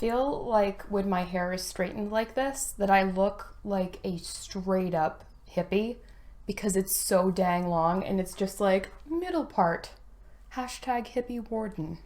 feel like when my hair is straightened like this, that I look like a straight up hippie because it's so dang long and it's just like middle part. Hashtag hippie warden.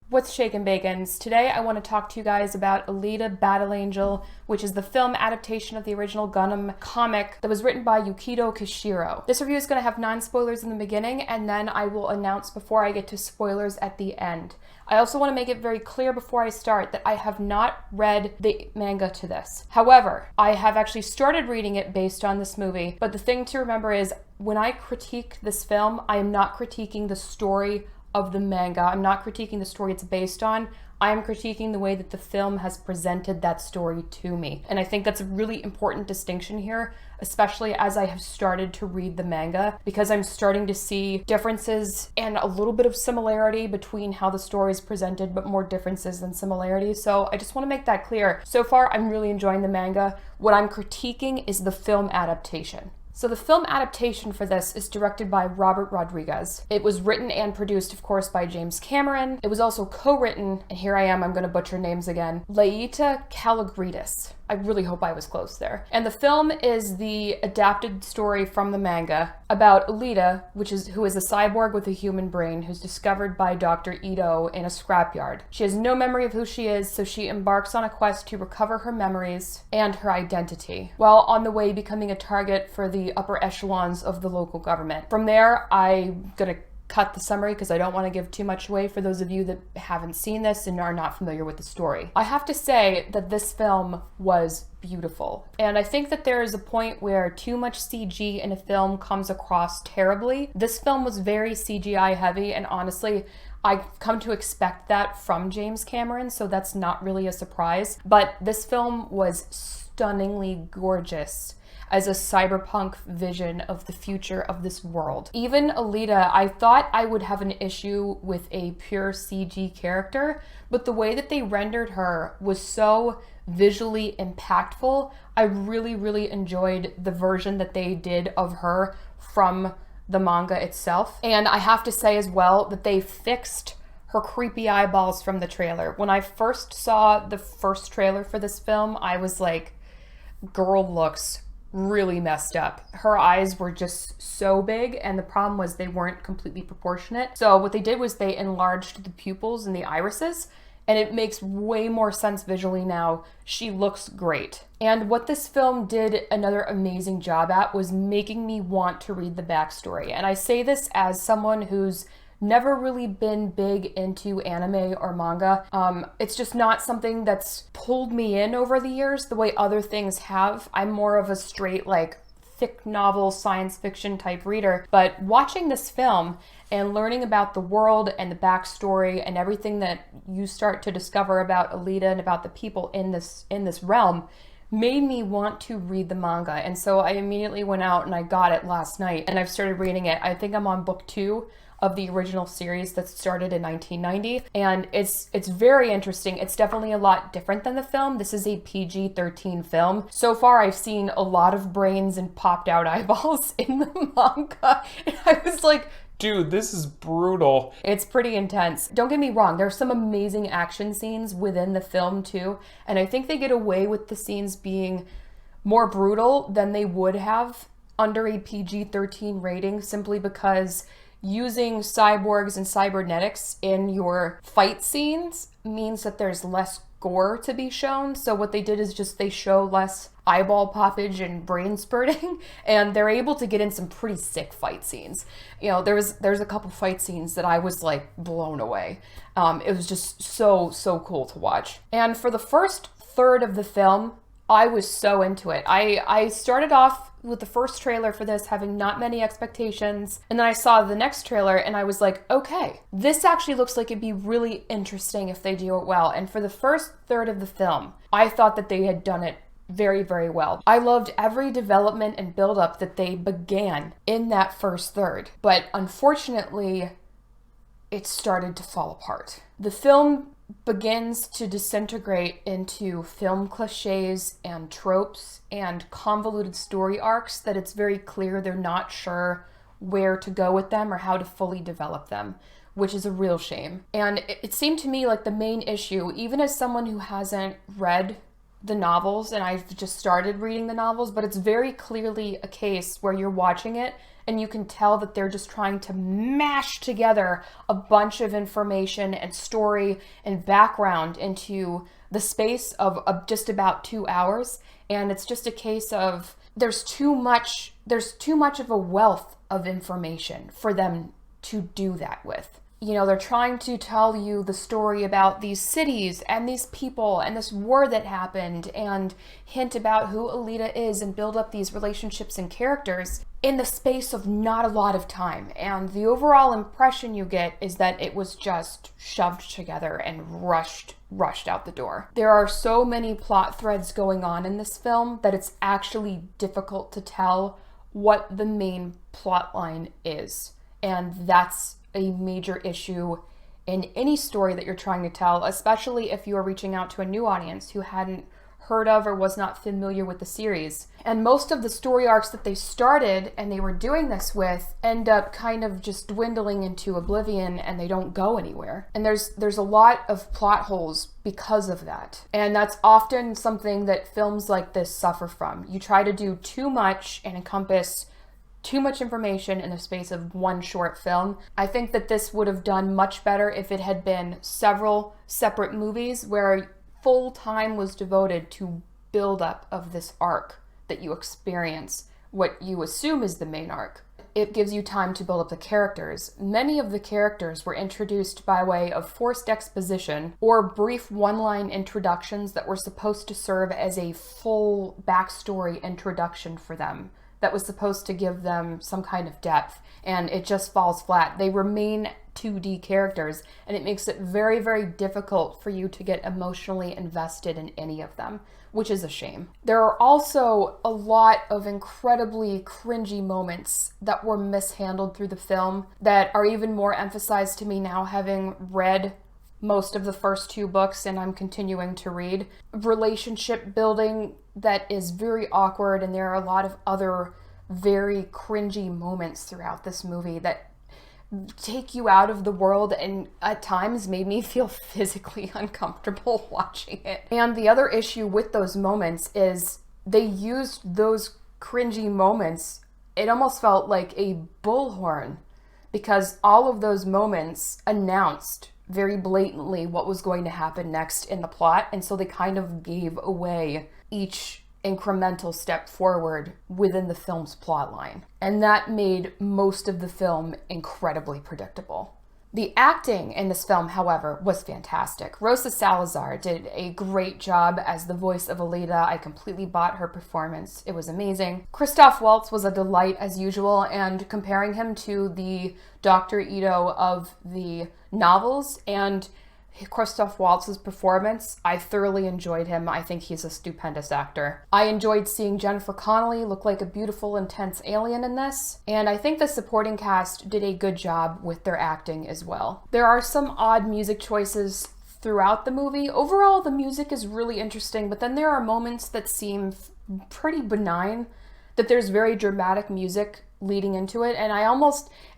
What's shakin' bacons? Today I want to talk to you guys about Alita Battle Angel, which is the film adaptation of the original Gunnm comic that was written by Yukito Kishiro. This review is going to have non-spoilers in the beginning, and then I will announce before I get to spoilers at the end. I also want to make it very clear before I start that I have not read the manga to this. However, I have actually started reading it based on this movie, but the thing to remember is when I critique this film, I am not critiquing the story of the manga. I'm not critiquing the story it's based on. I am critiquing the way that the film has presented that story to me. And I think that's a really important distinction here, especially as I have started to read the manga, because I'm starting to see differences and a little bit of similarity between how the story is presented, but more differences than similarities. So I just want to make that clear. So far, I'm really enjoying the manga. What I'm critiquing is the film adaptation. So the film adaptation for this is directed by Robert Rodriguez. It was written and produced, of course, by James Cameron. It was also co-written, and here I am going to butcher names again, Alita Kalogridis. I really hope I was close there. And the film is the adapted story from the manga about Alita, who is a cyborg with a human brain who's discovered by Dr. Ito in a scrapyard. She has no memory of who she is, so she embarks on a quest to recover her memories and her identity, while on the way becoming a target for the upper echelons of the local government. From there, I'm gonna cut the summary because I don't want to give too much away for those of you that haven't seen this and are not familiar with the story. I have to say that this film was beautiful. And I think that there is a point where too much CG in a film comes across terribly. This film was very CGI heavy, and honestly, I've come to expect that from James Cameron, so that's not really a surprise. But this film was stunningly gorgeous as a cyberpunk vision of the future of this world. Even Alita, I thought I would have an issue with a pure CG character, but the way that they rendered her was so visually impactful. I really, really enjoyed the version that they did of her from the manga itself. And I have to say as well that they fixed her creepy eyeballs from the trailer. When I first saw the first trailer for this film, I was like, girl looks really messed up. Her eyes were just so big, and the problem was they weren't completely proportionate. So what they did was they enlarged the pupils and the irises, and it makes way more sense visually now. She looks great. And what this film did another amazing job at was making me want to read the backstory. And I say this as someone who's never really been big into anime or manga. It's just not something that's pulled me in over the years the way other things have. I'm more of a straight, like, thick novel, science fiction type reader. But watching this film and learning about the world and the backstory and everything that you start to discover about Alita and about the people in this realm made me want to read the manga. And so I immediately went out and I got it last night and I've started reading it. I think I'm on book 2 of the original series that started in 1990, and it's very interesting. It's definitely a lot different than the film. This is a PG-13 film. So far, I've seen a lot of brains and popped out eyeballs in the manga, and I was like, dude, this is brutal. It's pretty intense. Don't get me wrong, there's some amazing action scenes within the film too, and I think they get away with the scenes being more brutal than they would have under a PG-13 rating, simply because using cyborgs and cybernetics in your fight scenes means that there's less gore to be shown. So what they did is just they show less eyeball poppage and brain spurting, and they're able to get in some pretty sick fight scenes. You know, there's a couple fight scenes that I was like blown away. It was just so cool to watch. And for the first third of the film, I was so into it. I started off with the first trailer for this having not many expectations, and then I saw the next trailer and I was like, okay, this actually looks like it'd be really interesting if they do it well. And for the first third of the film, I thought that they had done it very, very well. I loved every development and build-up that they began in that first third, but unfortunately, it started to fall apart. The film begins to disintegrate into film cliches and tropes and convoluted story arcs that it's very clear they're not sure where to go with them or how to fully develop them, which is a real shame. And it seemed to me like the main issue, even as someone who hasn't read the novels, and I've just started reading the novels, but it's very clearly a case where you're watching it and you can tell that they're just trying to mash together a bunch of information and story and background into the space of just about 2 hours. And it's just a case of there's too much of a wealth of information for them to do that with. You know, they're trying to tell you the story about these cities and these people and this war that happened and hint about who Alita is and build up these relationships and characters in the space of not a lot of time. And the overall impression you get is that it was just shoved together and rushed out the door. There are so many plot threads going on in this film that it's actually difficult to tell what the main plot line is. And that's a major issue in any story that you're trying to tell, especially if you are reaching out to a new audience who hadn't heard of or was not familiar with the series. And most of the story arcs that they started and they were doing this with end up kind of just dwindling into oblivion, and they don't go anywhere. And there's a lot of plot holes because of that. And that's often something that films like this suffer from. You try to do too much and encompass too much information in the space of one short film. I think that this would have done much better if it had been several separate movies where full time was devoted to build up of this arc that you experience, what you assume is the main arc. It gives you time to build up the characters. Many of the characters were introduced by way of forced exposition or brief one-line introductions that were supposed to serve as a full backstory introduction for them, that was supposed to give them some kind of depth, and it just falls flat. They remain 2D characters, and it makes it very, very difficult for you to get emotionally invested in any of them, which is a shame. There are also a lot of incredibly cringy moments that were mishandled through the film that are even more emphasized to me now, having read most of the first 2 books and I'm continuing to read. Relationship building that is very awkward, and there are a lot of other very cringy moments throughout this movie that take you out of the world and at times made me feel physically uncomfortable watching it. And the other issue with those moments is they used those cringy moments, it almost felt like a bullhorn, because all of those moments announced very blatantly what was going to happen next in the plot, and so they kind of gave away each incremental step forward within the film's plot line. And that made most of the film incredibly predictable. The acting in this film, however, was fantastic. Rosa Salazar did a great job as the voice of Alita. I completely bought her performance. It was amazing. Christoph Waltz was a delight as usual, and comparing him to the Dr. Ito of the novels and Christoph Waltz's performance, I thoroughly enjoyed him. I think he's a stupendous actor. I enjoyed seeing Jennifer Connelly look like a beautiful, intense alien in this, and I think the supporting cast did a good job with their acting as well. There are some odd music choices throughout the movie. Overall, the music is really interesting, but then there are moments that seem pretty benign, that there's very dramatic music leading into it, and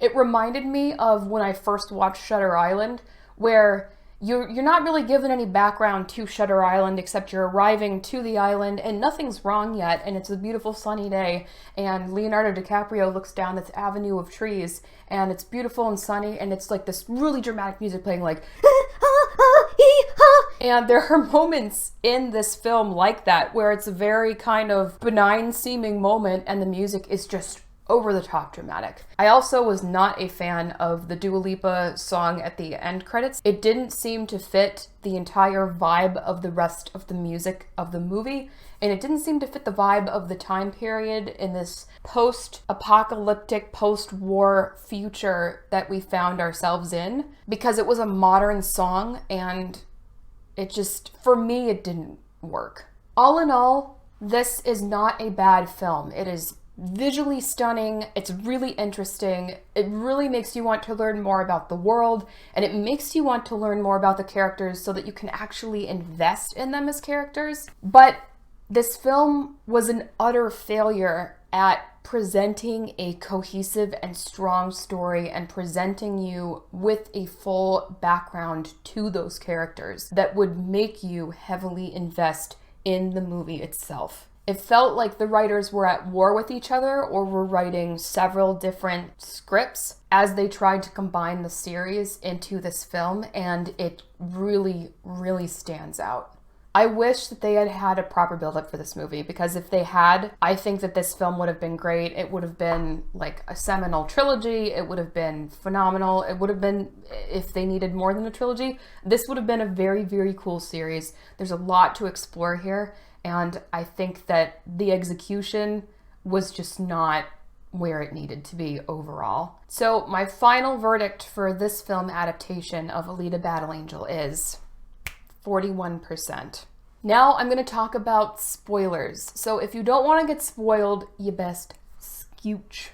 it reminded me of when I first watched Shutter Island, where you're not really given any background to Shutter Island except you're arriving to the island and nothing's wrong yet, and it's a beautiful sunny day, and Leonardo DiCaprio looks down this avenue of trees and it's beautiful and sunny, and it's like this really dramatic music playing, like and there are moments in this film like that where it's a very kind of benign seeming moment and the music is just over the top dramatic. I also was not a fan of the Dua Lipa song at the end credits. It didn't seem to fit the entire vibe of the rest of the music of the movie, and it didn't seem to fit the vibe of the time period in this post-apocalyptic, post-war future that we found ourselves in, because it was a modern song and it just, for me, it didn't work. All in all, this is not a bad film. It is visually stunning, it's really interesting, it really makes you want to learn more about the world, and it makes you want to learn more about the characters so that you can actually invest in them as characters. But this film was an utter failure at presenting a cohesive and strong story and presenting you with a full background to those characters that would make you heavily invest in the movie itself. It felt like the writers were at war with each other or were writing several different scripts as they tried to combine the series into this film, and it really, really stands out. I wish that they had had a proper build-up for this movie, because if they had, I think that this film would have been great. It would have been like a seminal trilogy. It would have been phenomenal. It would have been, if they needed more than a trilogy, this would have been a very, very cool series. There's a lot to explore here, and I think that the execution was just not where it needed to be overall. So my final verdict for this film adaptation of Alita Battle Angel is 41%. Now I'm going to talk about spoilers. So if you don't want to get spoiled, you best scooch.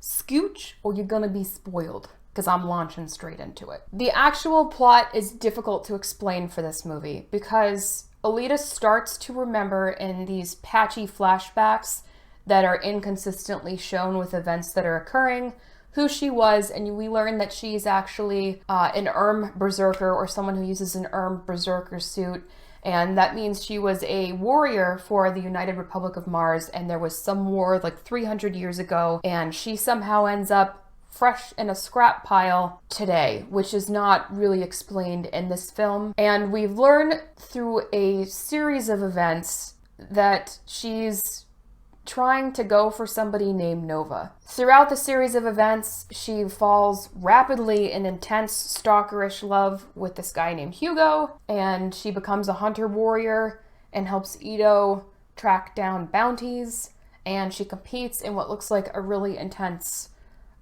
Scooch, or you're going to be spoiled, because I'm launching straight into it. The actual plot is difficult to explain for this movie because Alita starts to remember in these patchy flashbacks that are inconsistently shown with events that are occurring who she was, and we learn that she's actually an berserker, or someone who uses an berserker suit, and that means she was a warrior for the United Republic of Mars, and there was some war like 300 years ago, and she somehow ends up fresh in a scrap pile today, which is not really explained in this film. And we've learned through a series of events that she's trying to go for somebody named Nova. Throughout the series of events, she falls rapidly in intense stalkerish love with this guy named Hugo, and she becomes a hunter warrior and helps Ito track down bounties, and she competes in what looks like a really intense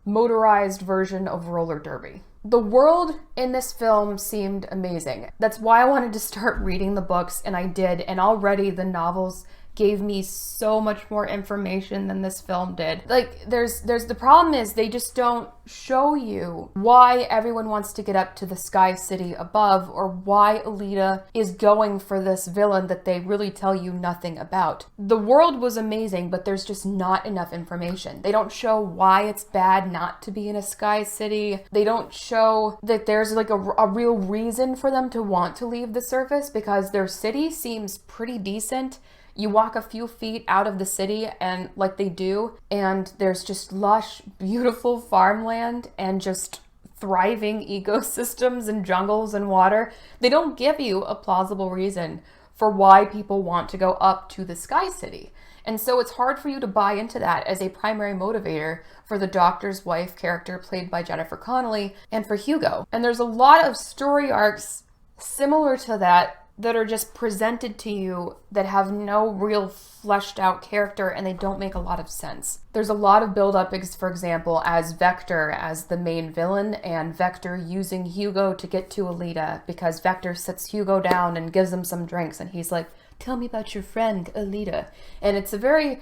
motorized version of roller derby. The world in this film seemed amazing. That's why I wanted to start reading the books, and I did, and already the novels gave me so much more information than this film did. Like, there's the problem is they just don't show you why everyone wants to get up to the Sky City above, or why Alita is going for this villain that they really tell you nothing about. The world was amazing, but there's just not enough information. They don't show why it's bad not to be in a Sky City. They don't show that there's like a real reason for them to want to leave the surface, because their city seems pretty decent. You walk a few feet out of the city, and like they do, and there's just lush, beautiful farmland and just thriving ecosystems and jungles and water. They don't give you a plausible reason for why people want to go up to the Sky City. And so it's hard for you to buy into that as a primary motivator for the doctor's wife character played by Jennifer Connelly and for Hugo. And there's a lot of story arcs similar to that are just presented to you that have no real fleshed out character, and they don't make a lot of sense. There's a lot of build-up, for example, as Vector as the main villain, and Vector using Hugo to get to Alita, because Vector sits Hugo down and gives him some drinks, and he's like, "Tell me about your friend Alita." And it's very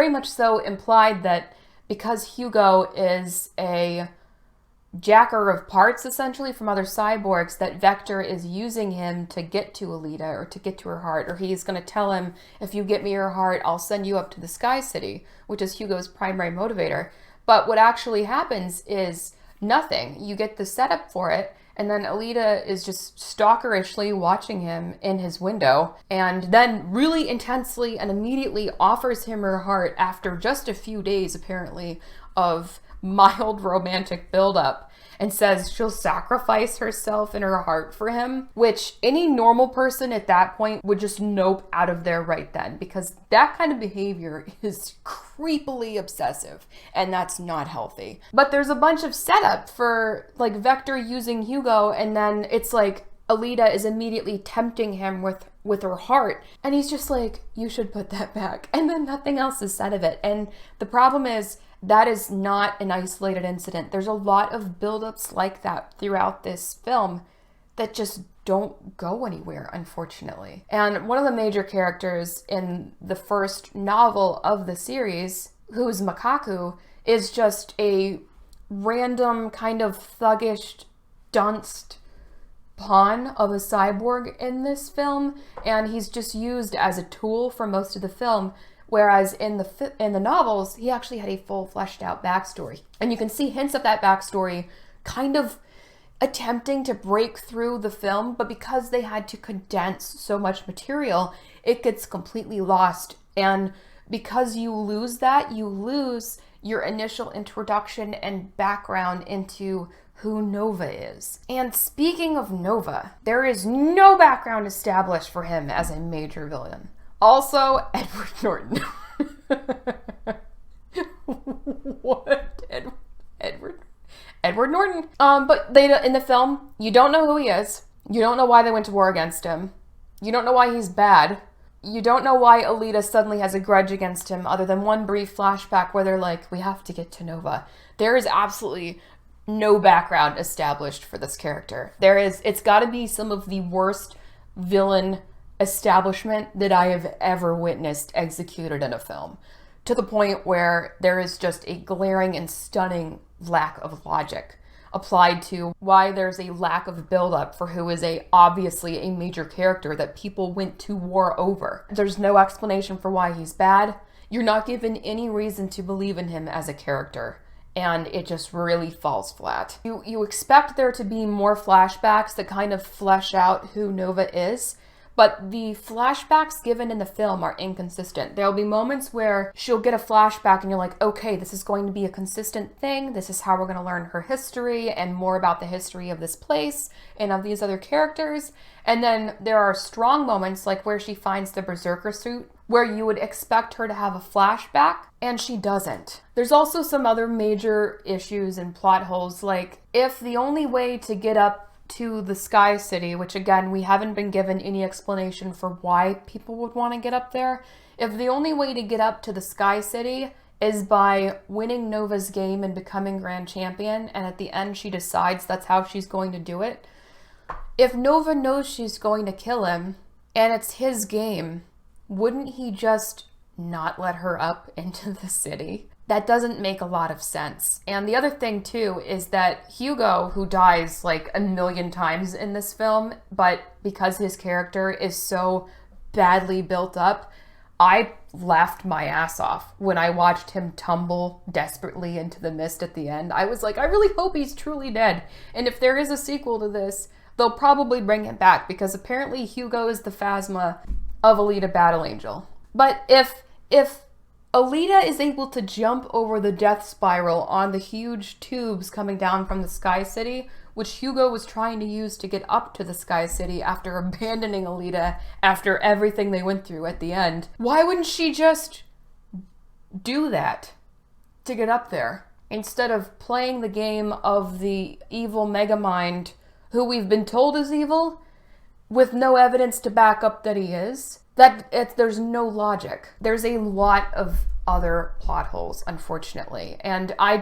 much so implied that because Hugo is a jacker of parts essentially from other cyborgs, that Vector is using him to get to Alita, or to get to her heart, or he's going to tell him, if you get me your heart, I'll send you up to the Sky City, which is Hugo's primary motivator. But what actually happens is nothing. You get the setup for it, and then Alita is just stalkerishly watching him in his window, and then really intensely and immediately offers him her heart after just a few days, apparently, of mild romantic buildup, and says she'll sacrifice herself and her heart for him, which any normal person at that point would just nope out of there right then, because that kind of behavior is creepily obsessive, and that's not healthy. But there's a bunch of setup for like Vector using Hugo, and then it's like Alita is immediately tempting him with her heart, and he's just like, "You should put that back," and then nothing else is said of it. And the problem is, that is not an isolated incident. There's a lot of buildups like that throughout this film that just don't go anywhere, unfortunately. And one of the major characters in the first novel of the series, who's Makaku, is just a random kind of thuggish, dunce pawn of a cyborg in this film, and he's just used as a tool for most of the film, Whereas in the novels, he actually had a full fleshed out backstory. And you can see hints of that backstory kind of attempting to break through the film, but because they had to condense so much material, it gets completely lost. And because you lose that, you lose your initial introduction and background into who Nova is. And speaking of Nova, there is no background established for him as a major villain. Also, Edward Norton. What? Edward Norton. But in the film, you don't know who he is. You don't know why they went to war against him. You don't know why he's bad. You don't know why Alita suddenly has a grudge against him, other than one brief flashback where they're like, we have to get to Nova. There is absolutely no background established for this character. It's gotta be some of the worst villain establishment that I have ever witnessed executed in a film, to the point where there is just a glaring and stunning lack of logic applied to why there's a lack of buildup for who is obviously a major character that people went to war over. There's no explanation for why he's bad. You're not given any reason to believe in him as a character, and it just really falls flat. You expect there to be more flashbacks that kind of flesh out who Nova is, but the flashbacks given in the film are inconsistent. There'll be moments where she'll get a flashback and you're like, okay, this is going to be a consistent thing. This is how we're going to learn her history and more about the history of this place and of these other characters. And then there are strong moments like where she finds the berserker suit, where you would expect her to have a flashback, and she doesn't. There's also some other major issues and plot holes, like if the only way to get up to the Sky City, which again, we haven't been given any explanation for why people would want to get up there. If the only way to get up to the Sky City is by winning Nova's game and becoming grand champion, and at the end she decides that's how she's going to do it. If Nova knows she's going to kill him, and it's his game, wouldn't he just not let her up into the city? That doesn't make a lot of sense. And the other thing too is that Hugo, who dies like a million times in this film, but because his character is so badly built up, I laughed my ass off when I watched him tumble desperately into the mist at the end. I was like, I really hope he's truly dead. And if there is a sequel to this, they'll probably bring him back, because apparently Hugo is the Phasma of Alita Battle Angel. But if Alita is able to jump over the death spiral on the huge tubes coming down from the Sky City, which Hugo was trying to use to get up to the Sky City after abandoning Alita after everything they went through at the end, why wouldn't she just do that to get up there, instead of playing the game of the evil Megamind, who we've been told is evil, with no evidence to back up that he is? There's no logic. There's a lot of other plot holes, unfortunately. And I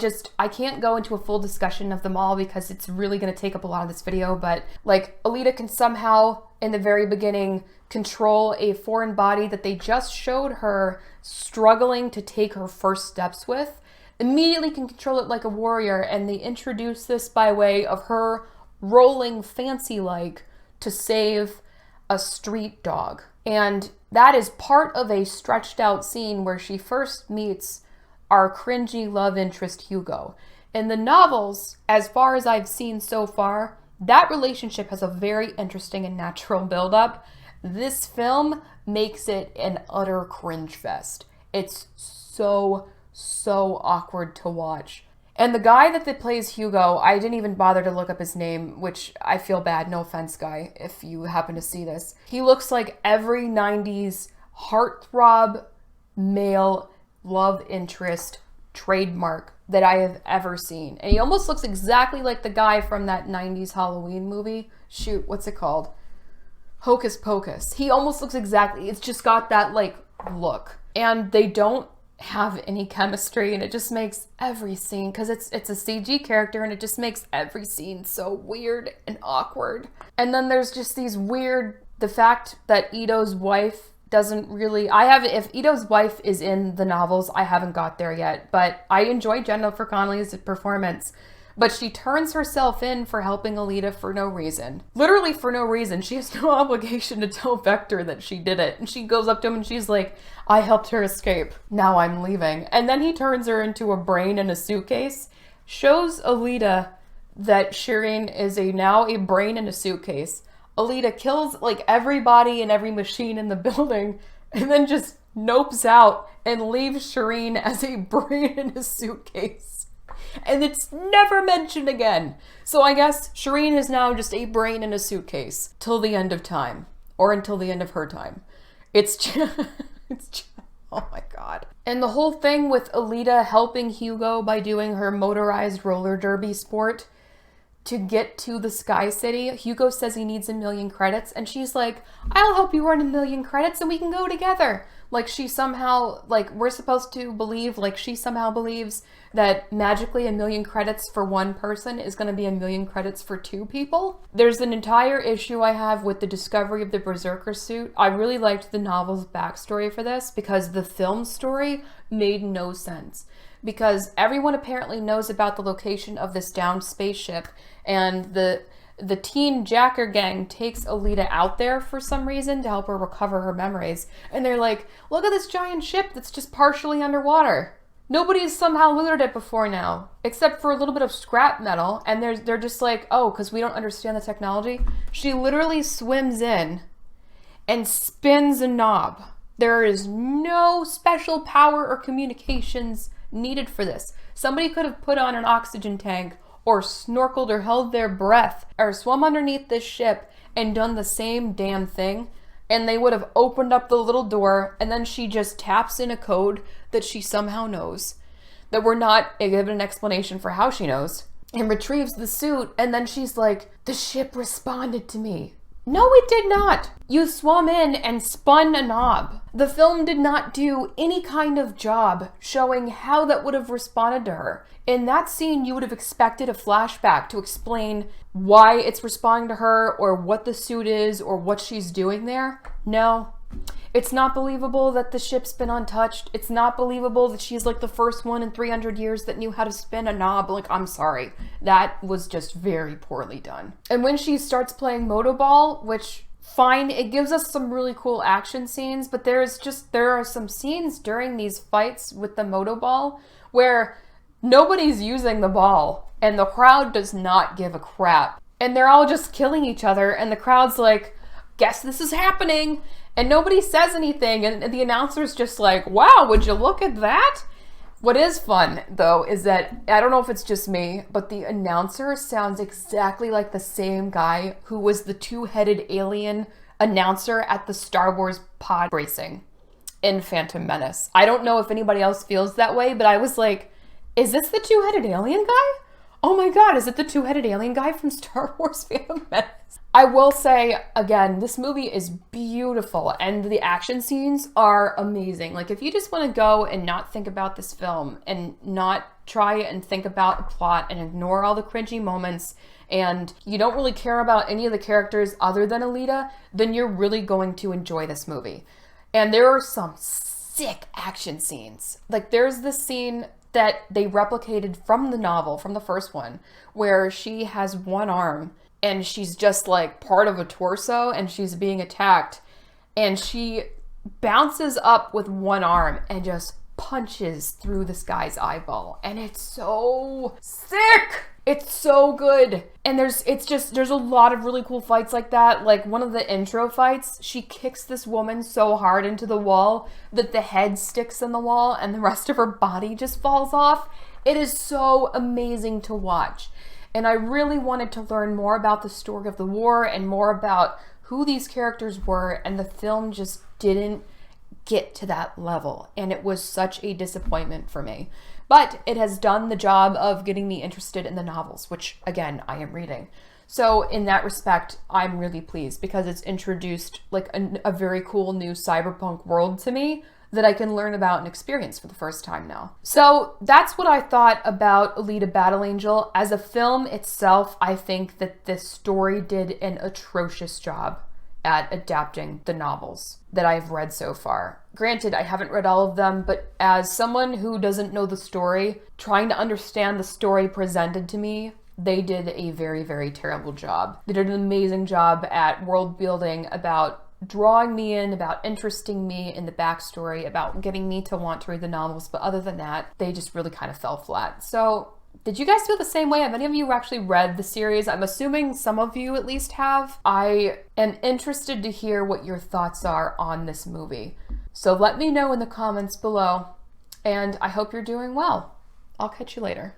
can't go into a full discussion of them all because it's really going to take up a lot of this video, but like Alita can somehow, in the very beginning, control a foreign body that they just showed her struggling to take her first steps with, immediately can control it like a warrior, and they introduce this by way of her rolling fancy-like to save a street dog. And that is part of a stretched out scene where she first meets our cringy love interest Hugo. In the novels, as far as I've seen so far, that relationship has a very interesting and natural buildup. This film makes it an utter cringe fest. It's so awkward to watch. And the guy that plays Hugo, I didn't even bother to look up his name, which I feel bad, no offense, guy, if you happen to see this. He looks like every 90s heartthrob male love interest trademark that I have ever seen. And he almost looks exactly like the guy from that 90s Halloween movie. Shoot, what's it called? Hocus Pocus. He almost looks exactly, it's just got that like look. And they don't have any chemistry, and it just makes every scene, because it's a CG character, and it just makes every scene so weird and awkward. And then there's just these the fact that Ito's wife doesn't really, if Ito's wife is in the novels, I haven't got there yet, but I enjoyed Jennifer Connelly's performance. But she turns herself in for helping Alita for no reason. Literally for no reason. She has no obligation to tell Vector that she did it. And she goes up to him and she's like, I helped her escape. Now I'm leaving. And then he turns her into a brain in a suitcase. Shows Alita that Shireen is now a brain in a suitcase. Alita kills like everybody and every machine in the building and then just nopes out and leaves Shireen as a brain in a suitcase. And it's never mentioned again. So I guess Shireen is now just a brain in a suitcase till the end of time, or until the end of her time. It's just, oh my God. And the whole thing with Alita helping Hugo by doing her motorized roller derby sport to get to the Sky City. Hugo says he needs 1,000,000 credits and she's like, I'll help you earn 1,000,000 credits and we can go together. Like she somehow, like we're supposed to believe, like she somehow believes that magically 1,000,000 credits for one person is going to be 1,000,000 credits for two people. There's an entire issue I have with the discovery of the Berserker suit. I really liked the novel's backstory for this because the film story made no sense. Because everyone apparently knows about the location of this downed spaceship, and the teen jacker gang takes Alita out there for some reason to help her recover her memories. And they're like, look at this giant ship that's just partially underwater. Nobody's somehow looted it before now, except for a little bit of scrap metal. And they're just like, oh, because we don't understand the technology. She literally swims in and spins a knob. There is no special power or communications needed for this. Somebody could have put on an oxygen tank or snorkeled or held their breath or swum underneath this ship and done the same damn thing, and they would have opened up the little door, and then she just taps in a code that she somehow knows, that we're not given an explanation for how she knows, and retrieves the suit, and then she's like, the ship responded to me. No, it did not. You swum in and spun a knob. The film did not do any kind of job showing how that would have responded to her. In that scene, you would have expected a flashback to explain why it's responding to her or what the suit is or what she's doing there. No. It's not believable that the ship's been untouched. It's not believable that she's like the first one in 300 years that knew how to spin a knob. Like, I'm sorry. That was just very poorly done. And when she starts playing Motoball, which, fine, it gives us some really cool action scenes, but there are some scenes during these fights with the Motoball where nobody's using the ball and the crowd does not give a crap. And they're all just killing each other and the crowd's like, guess this is happening. And nobody says anything, and the announcer's just like, wow, would you look at that? What is fun, though, is that, I don't know if it's just me, but the announcer sounds exactly like the same guy who was the two-headed alien announcer at the Star Wars pod racing in Phantom Menace. I don't know if anybody else feels that way, but I was like, is this the two-headed alien guy? Oh my God, is it the two-headed alien guy from Star Wars Phantom Menace? I will say, again, this movie is beautiful and the action scenes are amazing. Like, if you just want to go and not think about this film and not try and think about the plot and ignore all the cringy moments and you don't really care about any of the characters other than Alita, then you're really going to enjoy this movie. And there are some sick action scenes. Like, there's this scene that they replicated from the novel, from the first one, where she has one arm and she's just like part of a torso and she's being attacked and she bounces up with one arm and just punches through this guy's eyeball. And it's so sick. It's so good. And there's a lot of really cool fights like that. Like one of the intro fights, she kicks this woman so hard into the wall that the head sticks in the wall and the rest of her body just falls off. It is so amazing to watch. And I really wanted to learn more about the story of the war and more about who these characters were, and the film just didn't get to that level. And it was such a disappointment for me. But it has done the job of getting me interested in the novels, which, again, I am reading. So in that respect, I'm really pleased because it's introduced like a very cool new cyberpunk world to me that I can learn about and experience for the first time now. So that's what I thought about Alita Battle Angel. As a film itself, I think that this story did an atrocious job. at adapting the novels that I've read so far. Granted, I haven't read all of them, but as someone who doesn't know the story, trying to understand the story presented to me, they did a very, very terrible job. They did an amazing job at world building, about drawing me in, about interesting me in the backstory, about getting me to want to read the novels, but other than that, they just really kind of fell flat. So, did you guys feel the same way? Have any of you actually read the series? I'm assuming some of you at least have. I am interested to hear what your thoughts are on this movie. So let me know in the comments below, and I hope you're doing well. I'll catch you later.